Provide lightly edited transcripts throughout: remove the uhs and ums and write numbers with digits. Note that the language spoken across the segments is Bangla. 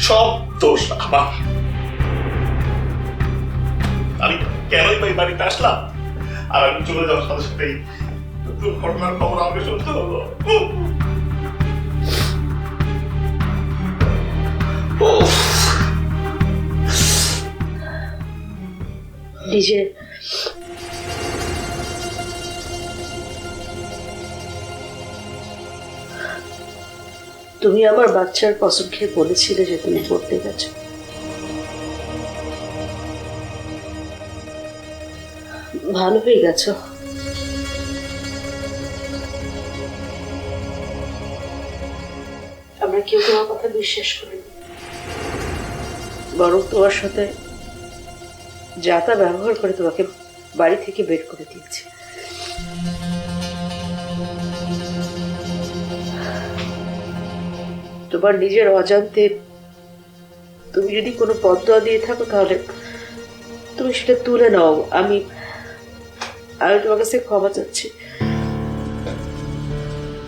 সব দোষ আমার। আমি কেনই বা এই বাড়িতে আসলাম, আর আমি চলে যাওয়ার সাথে সাথেই দুর্ঘটনার খবর আমাকে শুনতে হলো। নিজে তুমি আমার বাচ্চার কসম খেয়ে বলেছিলে যে তুমি পড়তে গেছো। ভালো হয়ে গেছো। আমরা কেউ তোমার কথা বিশ্বাস করিনি, বরং তোমার সাথে যা তা ব্যবহার করে তোমাকে বাড়ি থেকে বের করে দিয়েছে। তোমার নিজের অজান্তে তুমি যদি কোনো বদদোয়া দিয়ে থাকো তাহলে তুমি সেটা তুলে নাও। আমি তোমার কাছে ক্ষমা চাচ্ছি।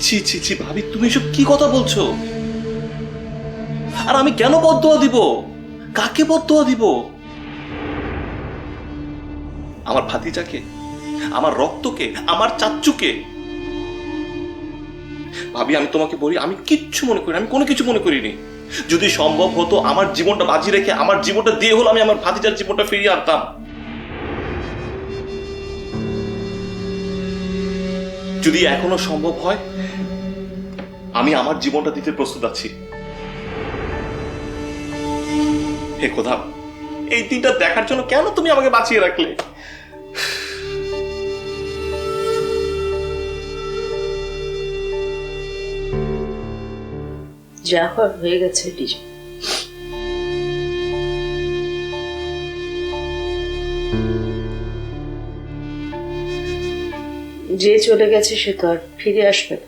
ছি ছি ছি ভাবি, তুমি এসব কি কথা বলছো? আর আমি কেন বদদোয়া দিব? কাকে বদদোয়া দিব? আমার ভাতিজাকে, আমার রক্তকে, আমার চাচ্চুকে? ভাবি আমি তোমাকে বলি, আমি কিচ্ছু মনে করি, আমি কোনো কিছু মনে করিনি। যদি সম্ভব হতো আমার জীবনটা বাজি রেখে, আমার জীবনটা দিয়ে হলো আমি আমার ভাতিজার জীবনটা ফিরিয়ে আনতাম। যদি এখনো সম্ভব হয়, আমি আমার জীবনটা দিতে প্রস্তুত আছি। হে খোদা, এই দিনটা দেখার জন্য কেন তুমি আমাকে বাঁচিয়ে রাখলে? যা হওয়ার হয়ে গেছে নিজে। যে চলে গেছে সে তো আর ফিরে আসবে না,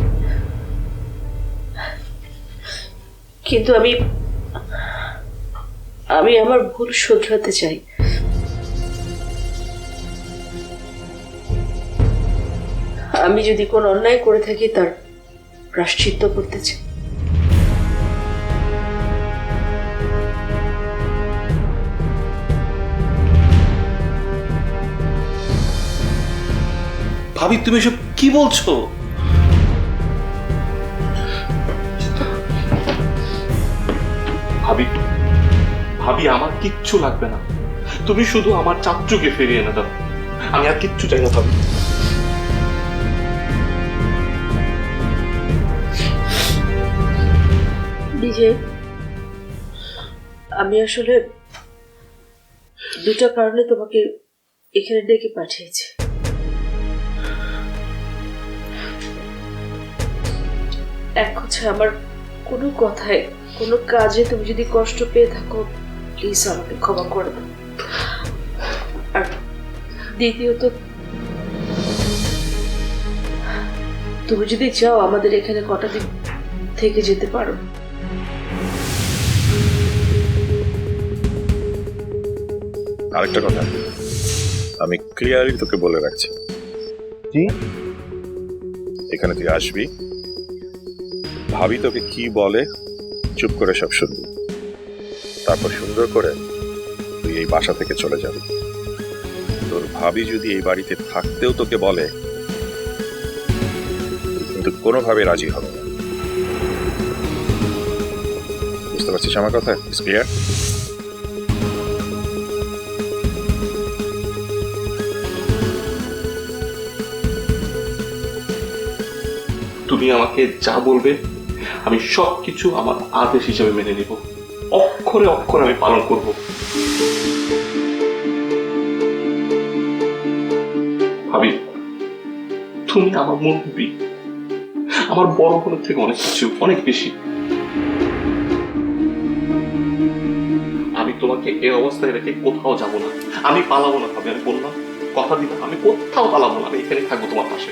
কিন্তু আমি আমার ভুল শুধরাতে চাই। আমি যদি কোনো অন্যায় করে থাকি তার প্রায়শ্চিত্ত করতে চাই। ভাবি তুমি এসব কি বলছো? ভাবি ভাবি আমার কিচ্ছু লাগবে না, তুমি শুধু আমার চাচ্চুকে ফিরিয়ে এনে দাও। আমি আর কিচ্ছু চাই না ভাবি। নিজে আমি আসলে দুটা কারণে তোমাকে এখানে ডেকে পাঠিয়েছি। এক হচ্ছে আমার কোনো কথায়, কোনো কাজে তুমি যদি কষ্ট পেয়ে থাকো প্লিজ আমাকে ক্ষমা করে দাও। আর দ্বিতীয়ত, তুমি যদি চাও আমাদের এখানে কটা দিন থেকে যেতে পারো। আরেকটা কথা আমি ক্লিয়ারলি তোকে বলে রাখছি, এখানে তুই আসবি, ভাবি তোকে কি বলে চুপ করে সব শুনবি, তারপর সুন্দর করে তুই এই বাসা থেকে চলে যাবি। তোর ভাবি যদি এই বাড়িতে থাকতেও তোকে বলে, কিন্তু কোনোভাবে রাজি হবে না। বুঝতে পারছিস আমার কথা? ক্লিয়ার? তুমি আমাকে যা বলবে আমি সবকিছু আমার আদেশ হিসেবে মেনে নিব, অক্ষরে অক্ষরে আমি পালন করব। ভাবি তুমি আমার মুরব্বি, আমার বড় বোনের থেকে অনেক কিছু, অনেক বেশি। আমি তোমাকে এই অবস্থায় রেখে কোথাও যাব না, আমি পালাবো না ভাবি। আমি বললাম, কথা দিলাম, আমি কোথাও পালাবো না, আমি এখানে থাকবো তোমার পাশে।